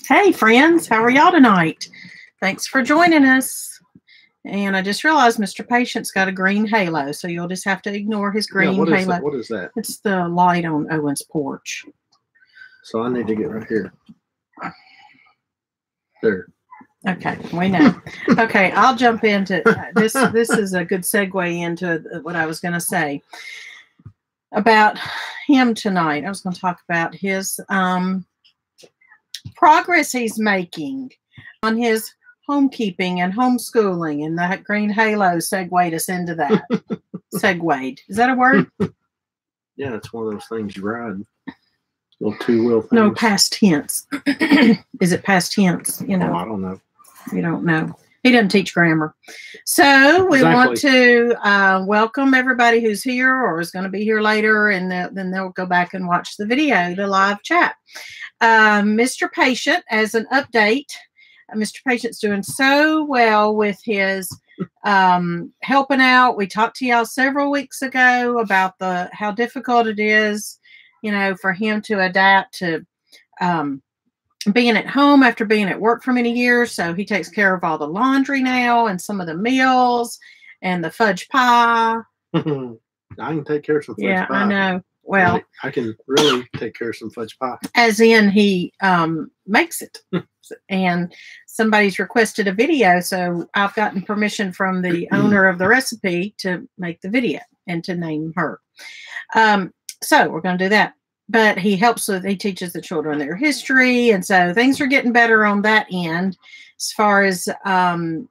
Hey friends, how are y'all tonight? Thanks for joining us. And I just realized Mr. Patient's got a green halo, so you'll just have to ignore his green halo. What is that? It's the light on Owen's porch. So I need to get right here. There. Okay, we know. Okay, I'll jump into this. This is a good segue into what I was going to say about him tonight. I was going to talk about his progress he's making on his homekeeping and homeschooling, and that green halo segued us into that. Segued. Is that a word? Yeah, it's one of those things you ride. Little two-wheel things. No, past tense. Is it past tense? You know. Oh, I don't know. You don't know. He doesn't teach grammar. So we want to welcome everybody who's here or is going to be here later, and then they'll go back and watch the video, the live chat. Mr. Patient, as an update, Mr. Patient's doing so well with his helping out. We talked to y'all several weeks ago about how difficult it is, you know, for him to adapt to being at home after being at work for many years. So he takes care of all the laundry now and some of the meals and the fudge pie. I can take care of some fudge pie. Yeah, I know. Well, I can really take care of some fudge pie. As in he makes it. And somebody's requested a video, so I've gotten permission from the owner of the recipe to make the video and to name her. So we're going to do that. But he teaches the children their history, and so things are getting better on that end as far as the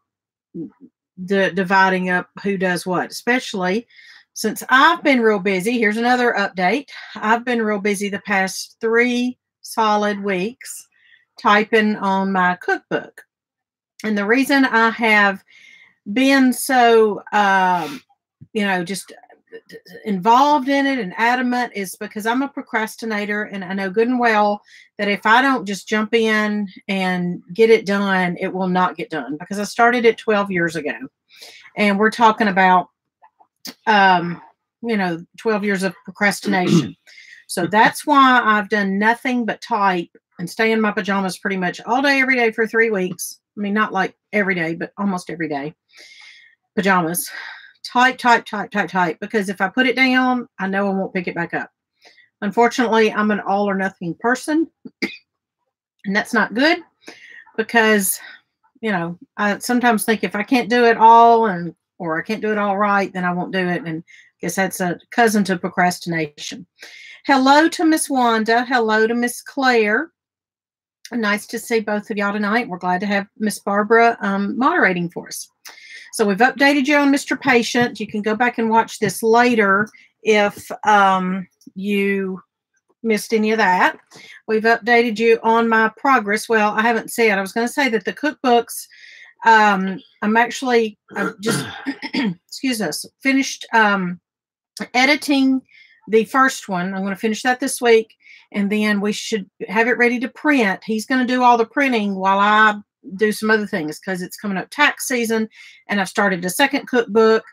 dividing up who does what, especially since I've been real busy. Here's another update. I've been real busy the past 3 solid weeks typing on my cookbook. And the reason I have been so, just involved in it and adamant is because I'm a procrastinator, and I know good and well that if I don't just jump in and get it done, it will not get done, because I started it 12 years ago, and we're talking about 12 years of procrastination. So that's why I've done nothing but type and stay in my pajamas pretty much all day every day for 3 weeks. I mean, not like every day, but almost every day. Pajamas. Type, because if I put it down, I know I won't pick it back up. Unfortunately, I'm an all or nothing person, and that's not good, because, I sometimes think if I can't do it all or I can't do it all right, then I won't do it, and I guess that's a cousin to procrastination. Hello to Miss Wanda. Hello to Miss Claire. Nice to see both of y'all tonight. We're glad to have Miss Barbara moderating for us. So we've updated you on Mr. Patient. You can go back and watch this later if you missed any of that. We've updated you on my progress. Well, I haven't said. I was going to say that the cookbooks, I've just, excuse us, finished editing the first one. I'm going to finish that this week, and then we should have it ready to print. He's going to do all the printing while I do some other things, because it's coming up tax season, and I've started a second cookbook,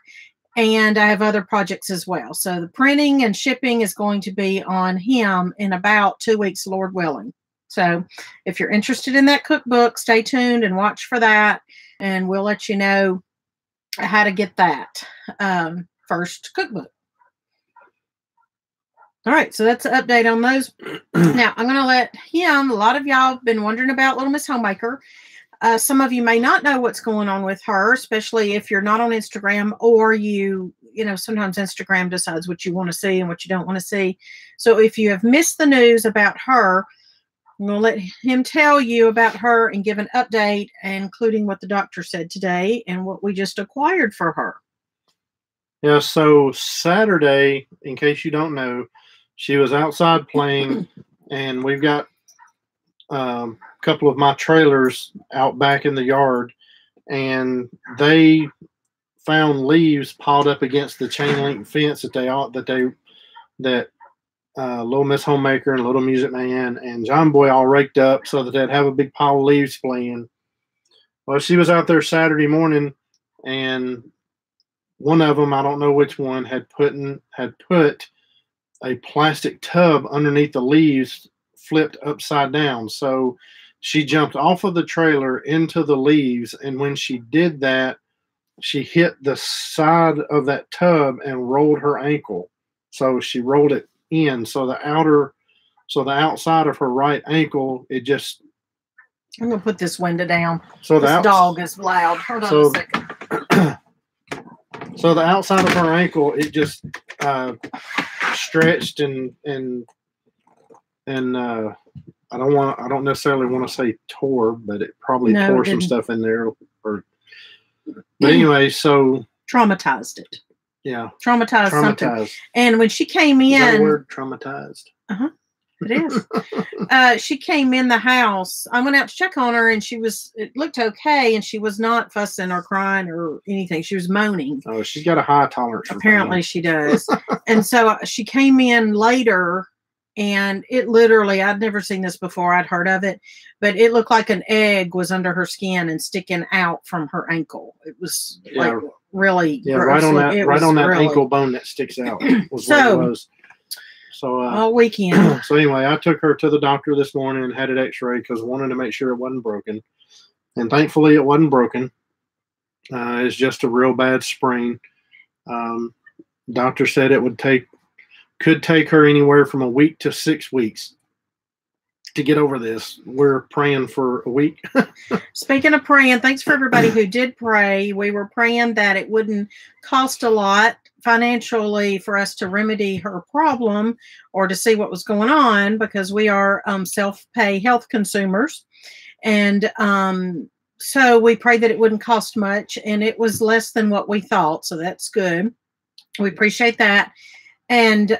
and I have other projects as well. So the printing and shipping is going to be on him in about 2 weeks, Lord willing. So if you're interested in that cookbook, stay tuned and watch for that, and we'll let you know how to get that first cookbook. All right, so that's an update on those. Now, I'm going to let him, a lot of y'all have been wondering about Little Miss Homemaker. Some of you may not know what's going on with her, especially if you're not on Instagram, or sometimes Instagram decides what you want to see and what you don't want to see. So if you have missed the news about her, I'm going to let him tell you about her and give an update, including what the doctor said today and what we just acquired for her. Yeah, so Saturday, in case you don't know, she was outside playing, and we've got couple of my trailers out back in the yard, and they found leaves piled up against the chain link fence that Little Miss Homemaker and Little Music Man and John Boy all raked up so that they'd have a big pile of leaves playing. Well, she was out there Saturday morning, and one of them, I don't know which one, had put a plastic tub underneath the leaves flipped upside down. So she jumped off of the trailer into the leaves, and when she did that, she hit the side of that tub and rolled her ankle. So she rolled it in. So the outside of her right ankle, it just. I'm gonna put this window down. So this dog is loud. Hold on a second. So the outside of her ankle, it just stretched and I don't necessarily want to say tore, but it probably tore some stuff in there. But anyway, so traumatized it. Yeah, traumatized something. And when she came in, is that a word, traumatized? It is. She came in the house. I went out to check on her, and it looked okay, and she was not fussing or crying or anything. She was moaning. Oh, she's got a high tolerance. Apparently she does. And so she came in later, and it literally, I'd never seen this before. I'd heard of it, but it looked like an egg was under her skin and sticking out from her ankle. It was like really gross. Right on that ankle bone that sticks out was what it was. So all weekend. So anyway, I took her to the doctor this morning and had it x-rayed because I wanted to make sure it wasn't broken. And thankfully it wasn't broken. It's just a real bad sprain. Doctor said it could take her anywhere from a week to 6 weeks to get over this. We're praying for a week. Speaking of praying, thanks for everybody who did pray. We were praying that it wouldn't cost a lot financially for us to remedy her problem or to see what was going on, because we are self-pay health consumers. And so we prayed that it wouldn't cost much, and it was less than what we thought. So that's good. We appreciate that. And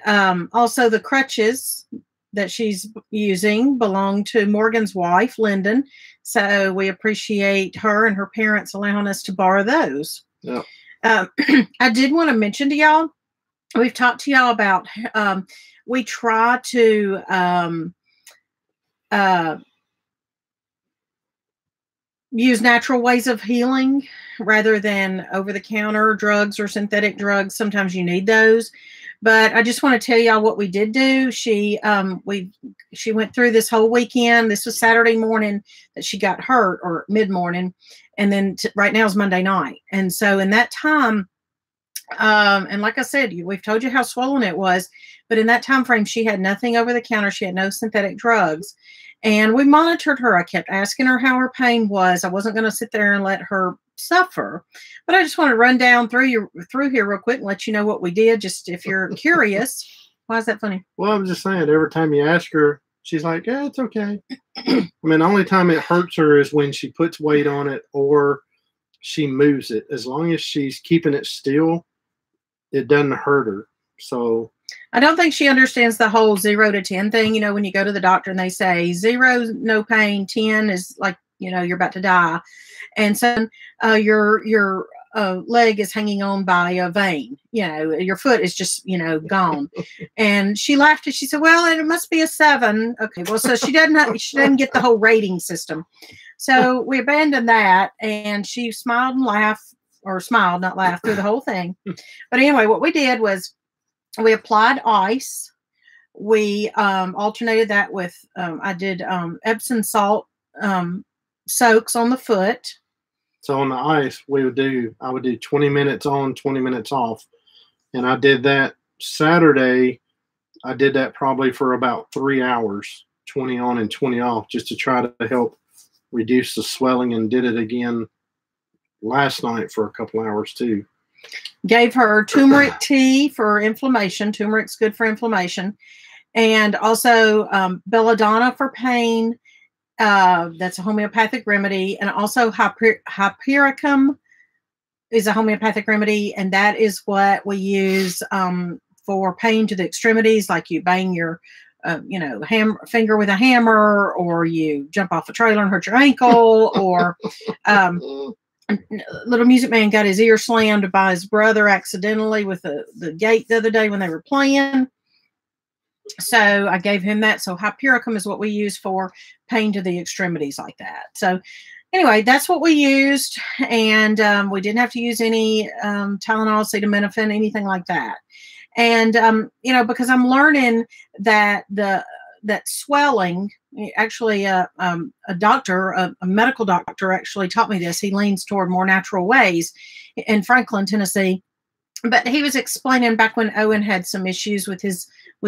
also the crutches that she's using belong to Morgan's wife, Lyndon. So we appreciate her and her parents allowing us to borrow those. Yeah. I did want to mention to y'all, we've talked to y'all about, we try to use natural ways of healing rather than over-the-counter drugs or synthetic drugs. Sometimes you need those. But I just want to tell y'all what we did do. She went through this whole weekend. This was Saturday morning that she got hurt, or mid-morning. And then right now is Monday night. And so in that time, and like I said, we've told you how swollen it was. But in that time frame, she had nothing over the counter. She had no synthetic drugs. And we monitored her. I kept asking her how her pain was. I wasn't going to sit there and let her suffer. But I just want to run down through here real quick and let you know what we did, just if you're curious. Why is that funny? Well, I'm just saying, every time you ask her, she's like, yeah, it's okay. I mean, the only time it hurts her is when she puts weight on it or she moves it. As long as she's keeping it still, it doesn't hurt her. So I don't think she understands the whole 0 to 10 thing. You know, when you go to the doctor and they say 0, no pain, 10 is like, you know, you're about to die. And so your leg is hanging on by a vein. You know, your foot is just, you know, gone. And she laughed and she said, well, it must be a 7. Okay, well, so she doesn't get the whole rating system. So we abandoned that, and she smiled and laughed, or smiled, not laughed, through the whole thing. But anyway, what we did was we applied ice. We alternated that with, I did Epsom salt soaks on the foot. So on the ice, I would do 20 minutes on, 20 minutes off. And I did that Saturday. I did that probably for about 3 hours, 20 on and 20 off, just to try to help reduce the swelling, and did it again last night for a couple hours too. Gave her turmeric tea for inflammation. Turmeric's good for inflammation. And also belladonna for pain. That's a homeopathic remedy. And also hypericum is a homeopathic remedy. And that is what we use for pain to the extremities, like you bang your finger with a hammer, or you jump off a trailer and hurt your ankle, or Little Music Man got his ear slammed by his brother accidentally with the gate the other day when they were playing. So I gave him that. So hypericum is what we use for pain to the extremities like that. So anyway, that's what we used. And we didn't have to use any Tylenol, acetaminophen, anything like that. And, because I'm learning that the that swelling. Actually, a doctor, a medical doctor, actually taught me this. He leans toward more natural ways in Franklin, Tennessee. But he was explaining back when Owen had some issues with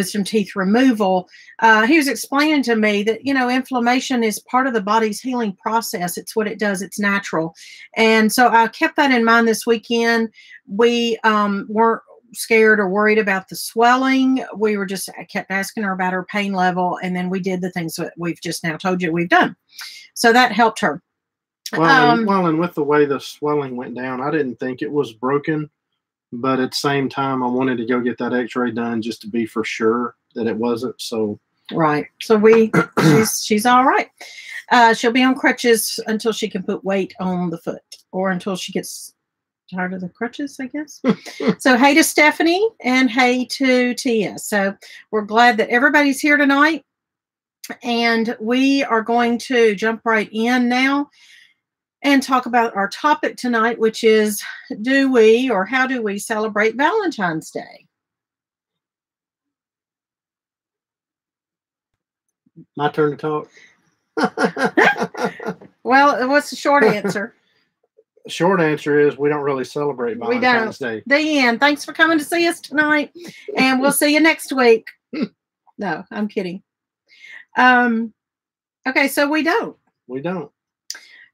some teeth removal. He was explaining to me that, inflammation is part of the body's healing process. It's what it does. It's natural. And so I kept that in mind this weekend. We weren't scared or worried about the swelling. I kept asking her about her pain level, and then we did the things that we've just now told you we've done. So that helped her. Well, and with the way the swelling went down, I didn't think it was broken, but at the same time, I wanted to go get that x-ray done just to be for sure that it wasn't. So right. So she's all right. She'll be on crutches until she can put weight on the foot, or until she gets tired of the crutches, I guess. So hey to Stephanie and hey to Tia. So we're glad that everybody's here tonight, and we are going to jump right in now and talk about our topic tonight, which is, how do we celebrate Valentine's Day? My turn to talk. Well, what's the short answer? Short answer is we don't really celebrate Valentine's Day. The end. Thanks for coming to see us tonight, and we'll see you next week. No, I'm kidding. Okay, so we don't. We don't.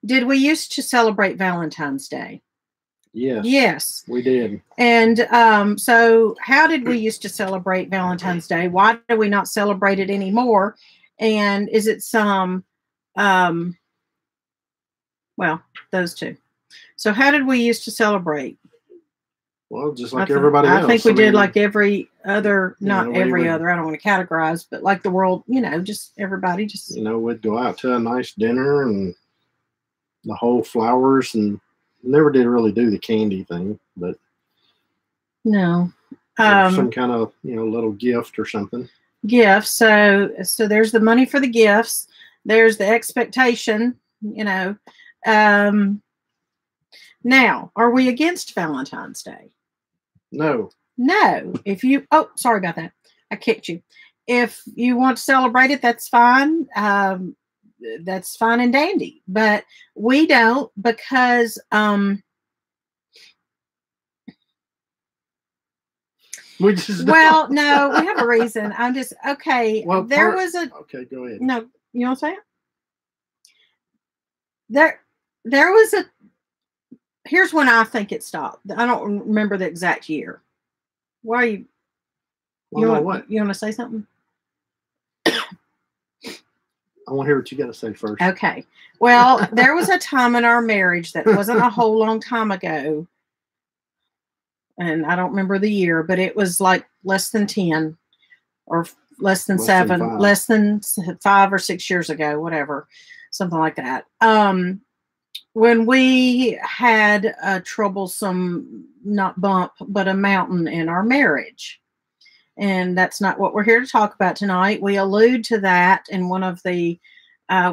Did we used to celebrate Valentine's Day? Yes. Yes. We did. And so how did we used to celebrate Valentine's Day? Why do we not celebrate it anymore? And is it those two. So how did we used to celebrate? Well, just like everybody else. I think we did like every other, not every other, I don't want to categorize, but like the world, just everybody just. We'd go out to a nice dinner and the whole flowers, and never did really do the candy thing, but. No. Some kind of, little gift or something. Gifts. So there's the money for the gifts. There's the expectation, Now, are we against Valentine's Day? No. No. Sorry about that. I kicked you. If you want to celebrate it, that's fine. That's fine and dandy. But we don't, because we just no, we have a reason. I'm just okay. Well, okay, go ahead. No, you know what I'm saying? There was a. Here's when I think it stopped. I don't remember the exact year. Why are you? You want to say something? I want to hear what you got to say first. Okay. Well, there was a time in our marriage that wasn't a whole long time ago, and I don't remember the year, but it was like less than 10 or less than 7, less than 5 or 6 years ago, whatever, something like that. When we had a troublesome, not bump, but a mountain in our marriage. And that's not what we're here to talk about tonight. We allude to that in one of the,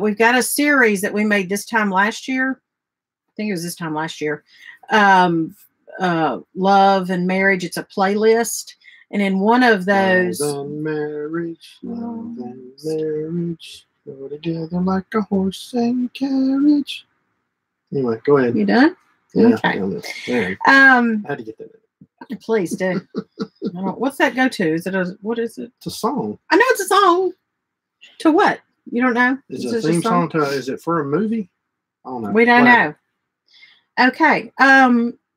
we've got a series that we made this time last year. I think it was this time last year. Love and Marriage. It's a playlist. And in one of those. Love and marriage, go together like a horse and carriage. Anyway, go ahead. You done? Yeah. Okay. I had to get that in. Please do. What's that go to? What is it? It's a song. I know it's a song. To what? You don't know? Is it a theme song to? Is it for a movie? I don't know. We don't know. Okay.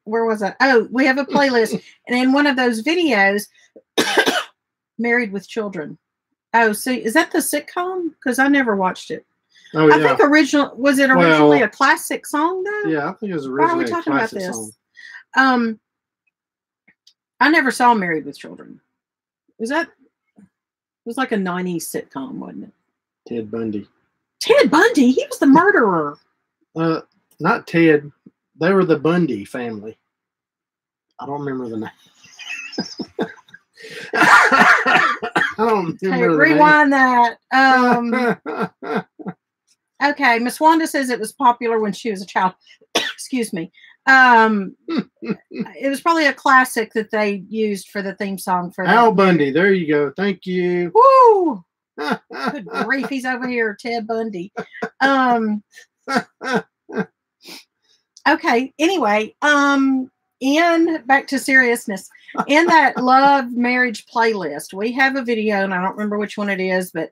Where was I? Oh, we have a playlist, and in one of those videos, Married with Children. Oh, see, is that the sitcom? Because I never watched it. Oh, yeah. I think originally a classic song though? Yeah, I think it was originally a classic about this? song. I never saw Married with Children. It was like a 90s sitcom, wasn't it? Ted Bundy. Ted Bundy? He was the murderer. Not Ted. They were the Bundy family. I don't remember the name. I don't remember rewind that. Okay, Miss Wanda says it was popular when she was a child. Excuse me. It was probably a classic that they used for the theme song for Al Bundy. There you go. Thank you. Woo! Good grief, he's over here, Ted Bundy. Okay, anyway, back to seriousness. In that love marriage playlist, we have a video, and I don't remember which one it is, but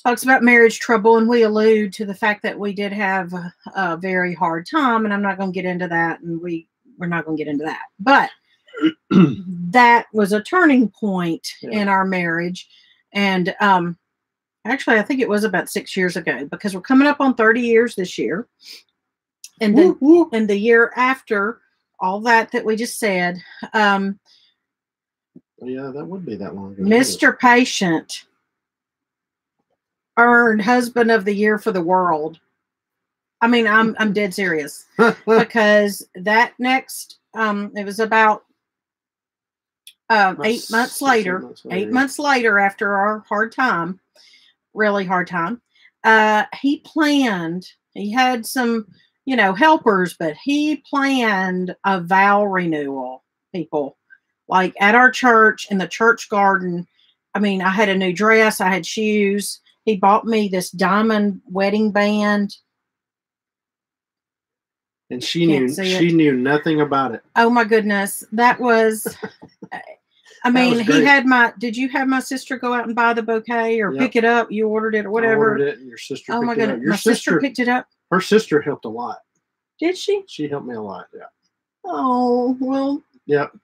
talks about marriage trouble, and we allude to the fact that we did have a very hard time, and I'm not going to get into that, and we're not going to get into that. But that was a turning point in our marriage, and actually, I think it was about 6 years ago, because we're coming up on 30 years this year. And then and the year after all that we just said, yeah, that would be that long ago. Mr. Patient earned Husband of the Year for the world. I mean, I'm dead serious, because that next it was about 8 months later. 8 months later, after our hard time, really hard time, he planned. He had some, helpers, but he planned a vow renewal, people, like at our church, in the church garden. I mean, I had a new dress. I had shoes. He bought me this diamond wedding band. And she knew nothing about it. Oh my goodness. That was, I mean, did you have my sister go out and buy the bouquet or pick it up? You ordered it or whatever. I ordered it and your sister picked it up. Oh my goodness. My sister picked it up. Her sister helped a lot. Did she? She helped me a lot, yeah. Oh, well. Yep.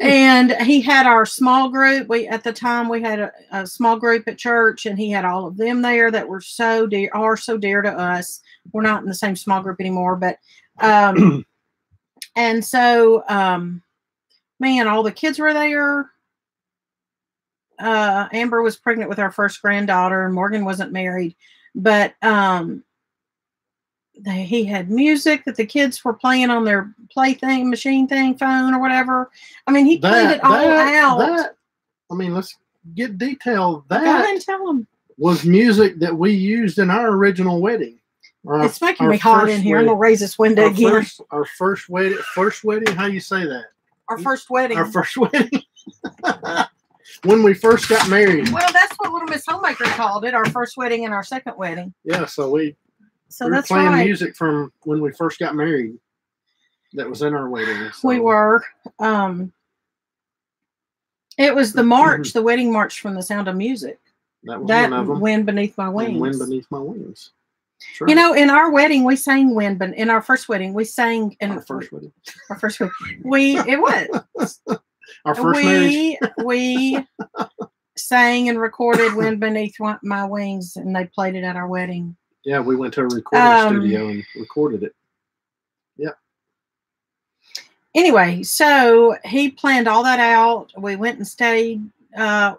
And he had our small group. At the time we had a small group at church, and he had all of them there that were so dear to us. We're not in the same small group anymore, but and so man, all the kids were there. Amber was pregnant with our first granddaughter, and Morgan wasn't married, but he had music that the kids were playing on their machine thing, phone or whatever. I mean, he played it all out. I mean, let's get detailed. Go ahead and tell them. Was music that we used in our original wedding. It's making me hot in here. I'm going to raise this window again. Our first wedding. How you say that? Our first wedding. Our first wedding. When we first got married. Well, that's what Little Miss Homemaker called it. Our first wedding and our second wedding. Yeah, so we were playing music from when we first got married. That was in our wedding. So. We were. It was the march, the wedding march from The Sound of Music. That was one of them. Wind Beneath My Wings. Wind Beneath My Wings. Right. In our wedding, we sang Wind, but in our first wedding, we sang. Our first wedding. It was. Our first marriage. We sang and recorded Wind Beneath My Wings, and they played it at our wedding. Yeah, we went to a recording studio and recorded it. Yeah. Anyway, so he planned all that out. We went and stayed, at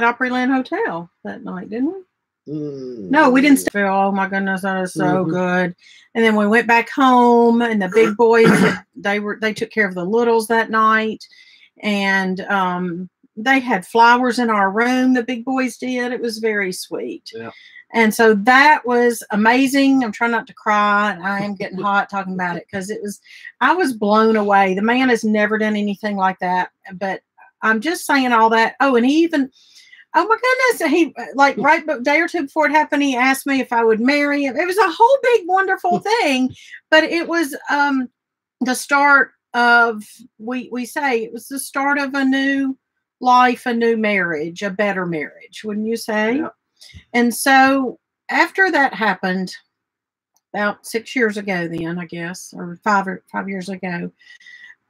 Opryland Hotel that night, didn't we? No, we didn't stay. Oh my goodness, that is so good. And then we went back home, and the big boys they took care of the littles that night, and they had flowers in our room. The big boys did. It was very sweet. Yeah. And so that was amazing. I'm trying not to cry, and I am getting hot talking about it, because I was blown away. The man has never done anything like that, but I'm just saying all that. Oh, and he even. Oh my goodness. He right a day or two before it happened, he asked me if I would marry him. It was a whole big, wonderful thing, but it was the start of, we say it was the start of a new life, a new marriage, a better marriage, wouldn't you say? Yeah. And so after that happened, about 6 years ago then, I guess, or five years ago,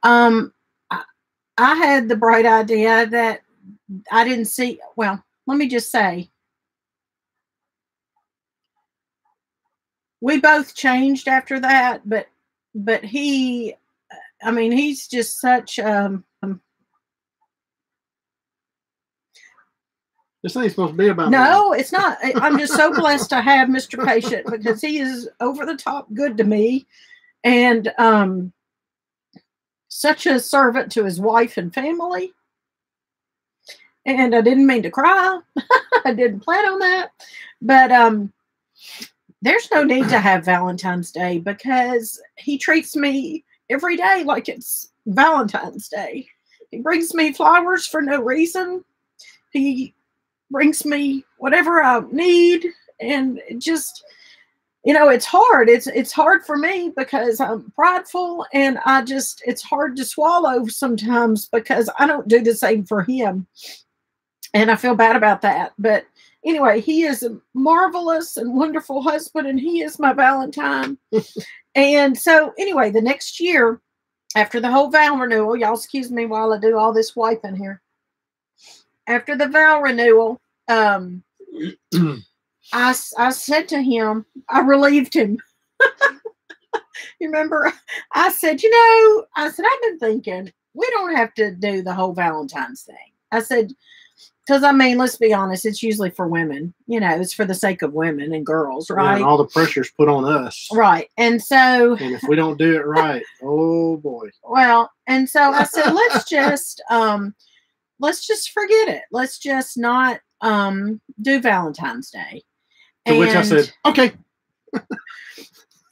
I had the bright idea that I didn't see. Well, let me just say, we both changed after that, but he, I mean, he's just such this ain't supposed to be about no, me. It's not. I'm just so blessed to have Mr. Patient, because he is over the top good to me, and such a servant to his wife and family. And I didn't mean to cry. I didn't plan on that. But there's no need to have Valentine's Day, because he treats me every day like it's Valentine's Day. He brings me flowers for no reason. He brings me whatever I need, and it just, you know, it's hard. It's hard for me because I'm prideful, and it's hard to swallow sometimes because I don't do the same for him. And I feel bad about that. But anyway, he is a marvelous and wonderful husband, and he is my Valentine. And so anyway, the next year, after the whole vow renewal, y'all excuse me while I do all this wiping here. After the vow renewal, I said to him, I relieved him. You remember? I said, you know, I've been thinking, we don't have to do the whole Valentine's thing. I said, because, I mean, let's be honest, it's usually for women. You know, it's for the sake of women and girls, right? Yeah, and all the pressure's put on us. Right. And so. And if we don't do it right, oh, boy. Well, and so I said, let's just forget it. Let's just not do Valentine's Day. To which I said, okay.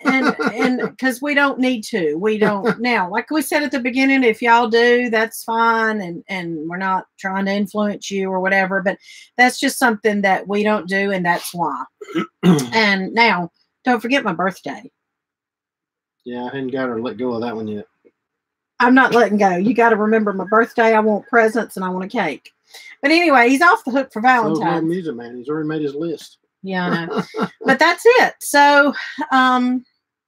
and because we don't need to. We don't now. Like we said at the beginning, if y'all do, that's fine. And we're not trying to influence you or whatever. But that's just something that we don't do, and that's why. And now, don't forget my birthday. Yeah, I hadn't got to let go of that one yet. I'm not letting go. You got to remember my birthday. I want presents and I want a cake. But anyway, he's off the hook for Valentine's. So music man, he's already made his list. Yeah, I know. But that's it. So,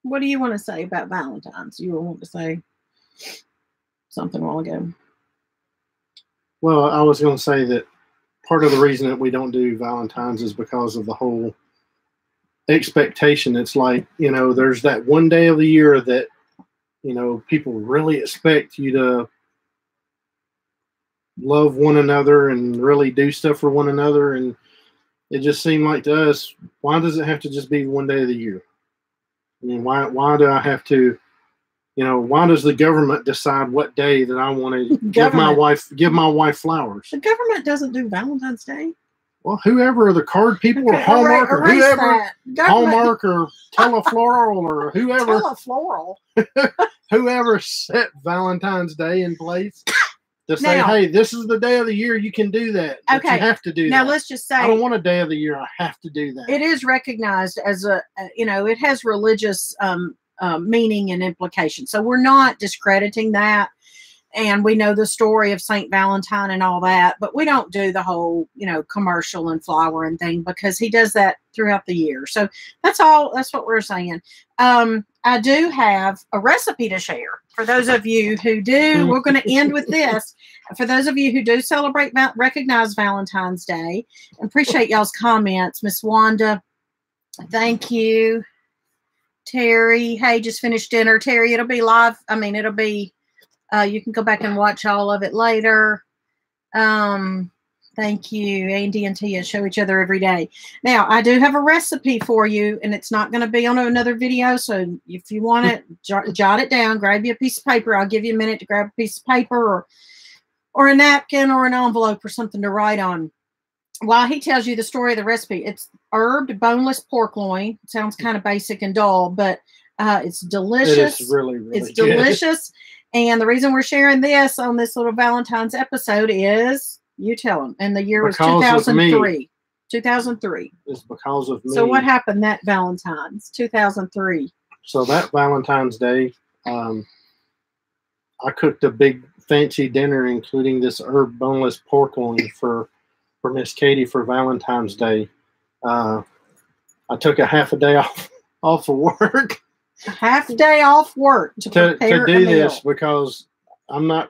what do you want to say about Valentine's? You want to say something a while ago. Well, I was going to say that part of the reason that we don't do Valentine's is because of the whole expectation. It's like, you know, there's that one day of the year that, you know, people really expect you to love one another and really do stuff for one another. And it just seemed like to us, why does it have to just be one day of the year? I mean, why do I have to, you know, why does the government decide what day that I want to give my wife flowers? The government doesn't do Valentine's Day. Well, whoever, the card people or Hallmark or whoever, Hallmark or Telefloral or whoever. Telefloral. Whoever set Valentine's Day in place to say, hey, this is the day of the year you can do that. Okay. You have to do that. Now, let's just say. I don't want a day of the year. I have to do that. It is recognized as it has religious meaning and implication. So we're not discrediting that. And we know the story of St. Valentine and all that, but we don't do the whole, you know, commercial and flower and thing because he does that throughout the year. So that's all. That's what we're saying. I do have a recipe to share for those of you who do. We're going to end with this. For those of you who do recognize Valentine's Day, appreciate y'all's comments. Miss Wanda, thank you. Terry, hey, just finished dinner. Terry, it'll be live. I mean, it'll be. You can go back and watch all of it later. Thank you. Andy and Tia show each other every day. Now, I do have a recipe for you, and it's not going to be on another video. So if you want it, jot it down. Grab you a piece of paper. I'll give you a minute to grab a piece of paper or a napkin or an envelope or something to write on. While he tells you the story of the recipe, it's herbed boneless pork loin. It sounds kind of basic and dull, but it's delicious. It is really, really It's delicious. And the reason we're sharing this on this little Valentine's episode is, you tell them, and the year was 2003. 2003. It's because of me. So what happened that Valentine's? 2003. So that Valentine's Day, I cooked a big fancy dinner, including this herb boneless pork loin for Miss Katie for Valentine's Day. I took a half a day off of work. A half day off work to prepare to do this because I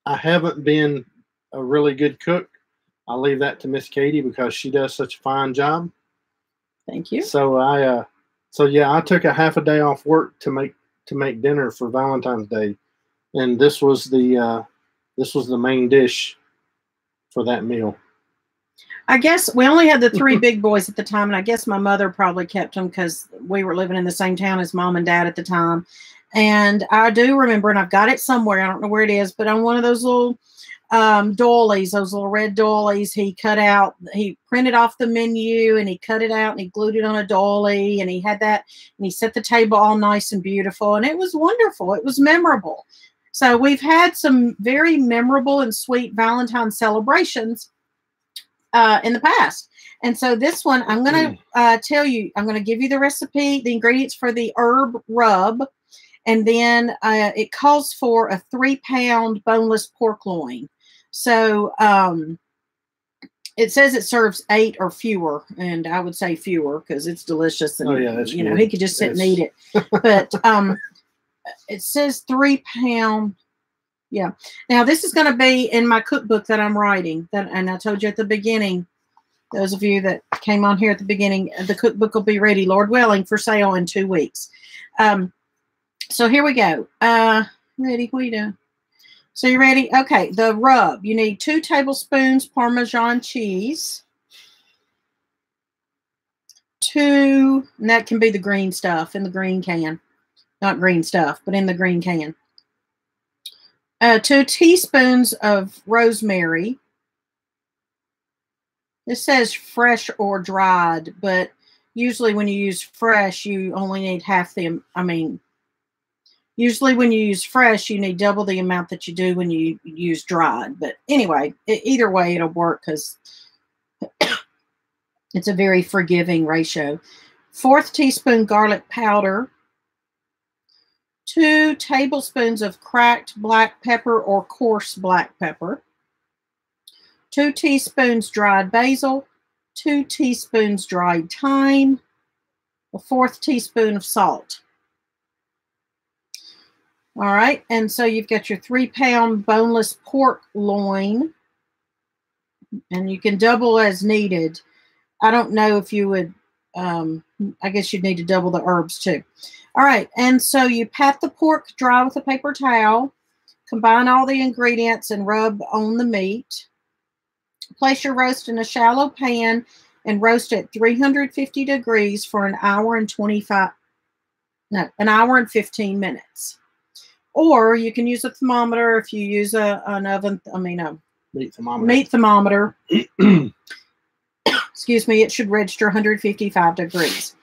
haven't been a really good cook. I'll leave that to Miss Katie because she does such a fine job. Thank you. So I took a half a day off work to make dinner for Valentine's Day, and this was the main dish for that meal. I guess we only had the 3 big boys at the time, and I guess my mother probably kept them because we were living in the same town as Mom and Dad at the time. And I do remember, and I've got it somewhere, I don't know where it is, but on one of those little doilies, those little red doilies, he printed off the menu, and he cut it out, and he glued it on a doily, and he had that, and he set the table all nice and beautiful, and it was wonderful. It was memorable. So we've had some very memorable and sweet Valentine's celebrations in the past. And so this one, I'm going to tell you, I'm going to give you the recipe, the ingredients for the herb rub. And then it calls for a 3-pound boneless pork loin. So it says it serves 8 or fewer, and I would say fewer because it's delicious. And, that's you know, good. he could just sit and eat it. But it says 3-pound. Yeah. Now, this is going to be in my cookbook that I'm writing. And I told you at the beginning, those of you that came on here at the beginning, the cookbook will be ready, Lord willing, for sale in 2 weeks. So here we go. Ready? What are you doing? So you ready? Okay, the rub. You need 2 tablespoons Parmesan cheese. 2, and that can be the green stuff in the green can. Not green stuff, but in the green can. 2 teaspoons of rosemary. This says fresh or dried, but usually when you use fresh, you only need half the, usually when you use fresh, you need double the amount that you do when you use dried. But anyway, either way, it'll work because it's a very forgiving ratio. 1/4 teaspoon garlic powder. 2 tablespoons of cracked black pepper or coarse black pepper. 2 teaspoons dried basil. 2 teaspoons dried thyme. 1/4 teaspoon of salt. All right, and so you've got your 3-pound boneless pork loin, and you can double as needed. I don't know if you would, I guess you'd need to double the herbs too. All right, and so you pat the pork dry with a paper towel, combine all the ingredients and rub on the meat. Place your roast in a shallow pan and roast at 350 degrees for an hour and 15 minutes. Or you can use a thermometer if you use an oven, meat thermometer. Meat thermometer. Excuse me, it should register 155 degrees.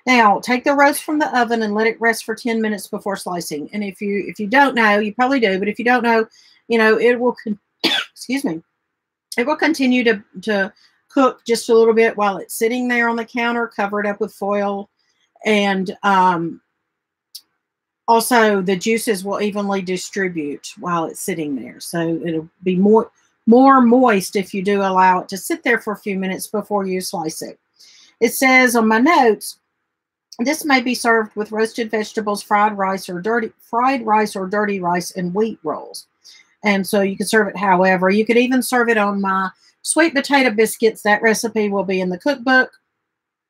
Now, take the roast from the oven and let it rest for 10 minutes before slicing. And if you don't know, you probably do, but if you don't know, it will excuse me. It will continue to cook just a little bit while it's sitting there on the counter, covered up with foil, and also, the juices will evenly distribute while it's sitting there. So it'll be more moist if you do allow it to sit there for a few minutes before you slice it. It says on my notes, this may be served with roasted vegetables, fried rice or dirty rice, and wheat rolls. And so you can serve it however. You could even serve it on my sweet potato biscuits. That recipe will be in the cookbook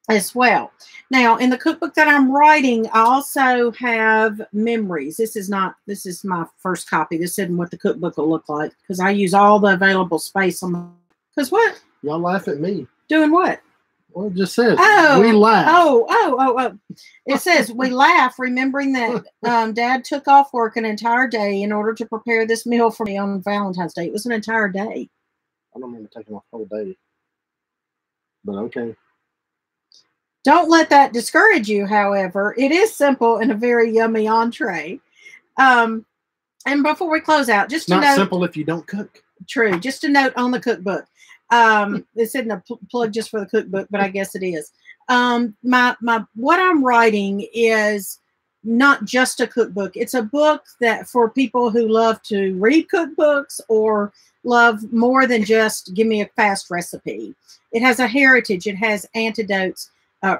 as well. Now, in the cookbook that I'm writing, I also have memories. This is my first copy. This isn't what the cookbook will look like because I use all the available space on the. Because what? Y'all laugh at me. Doing what? Well, it just says we laugh. Oh. It says we laugh, remembering that Dad took off work an entire day in order to prepare this meal for me on Valentine's Day. It was an entire day. I don't remember taking off the whole day. But okay. Don't let that discourage you, however. It is simple and a very yummy entree. And before we close out, just not simple if you don't cook. True. Just a note on the cookbook. This isn't a plug just for the cookbook, but I guess it is. What I'm writing is not just a cookbook. It's a book that for people who love to read cookbooks or love more than just give me a fast recipe. It has a heritage. It has antidotes. All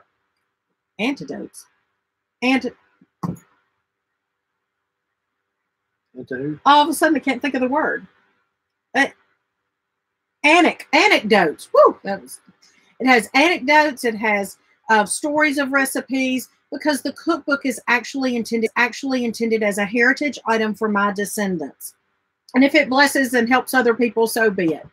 of a sudden, I can't think of the word. Anecdotes. Woo! It has anecdotes. It has stories of recipes because the cookbook is actually intended as a heritage item for my descendants. And if it blesses and helps other people, so be it.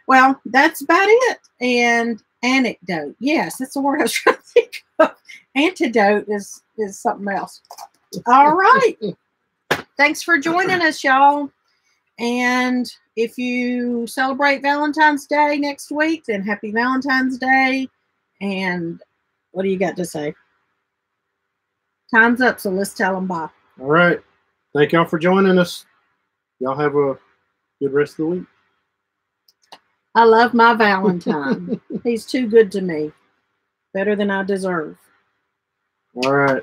Well, that's about it. And anecdote. Yes, that's the word I was trying to think of. Antidote is something else. All right. Thanks for joining us, y'all. And if you celebrate Valentine's Day next week, then happy Valentine's Day. And what do you got to say? Time's up, so let's tell them bye. All right. Thank y'all for joining us. Y'all have a good rest of the week. I love my Valentine. He's too good to me. Better than I deserve. All right.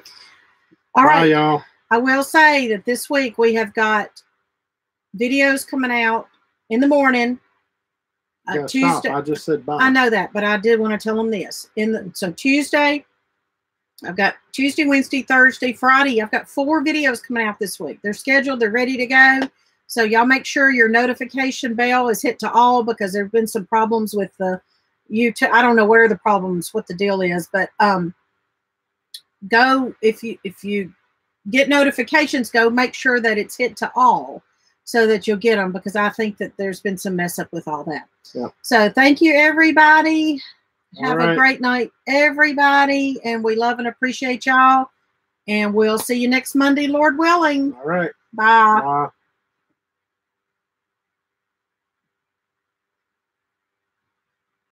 All Bye, right. y'all. I will say that this week we have got videos coming out in the morning. Tuesday. Stop. I just said bye. I know that, but I did want to tell them this. So Tuesday, I've got Tuesday, Wednesday, Thursday, Friday. I've got 4 videos coming out this week. They're scheduled. They're ready to go. So y'all make sure your notification bell is hit to all, because there have been some problems with the YouTube. I don't know where the problems, what the deal is, but go if you get notifications, go make sure that it's hit to all so that you'll get them, because I think that there's been some mess up with all that. Yeah. So thank you, everybody. Have right. a great night, everybody. And we love and appreciate y'all. And we'll see you next Monday, Lord willing. All right. Bye. Bye.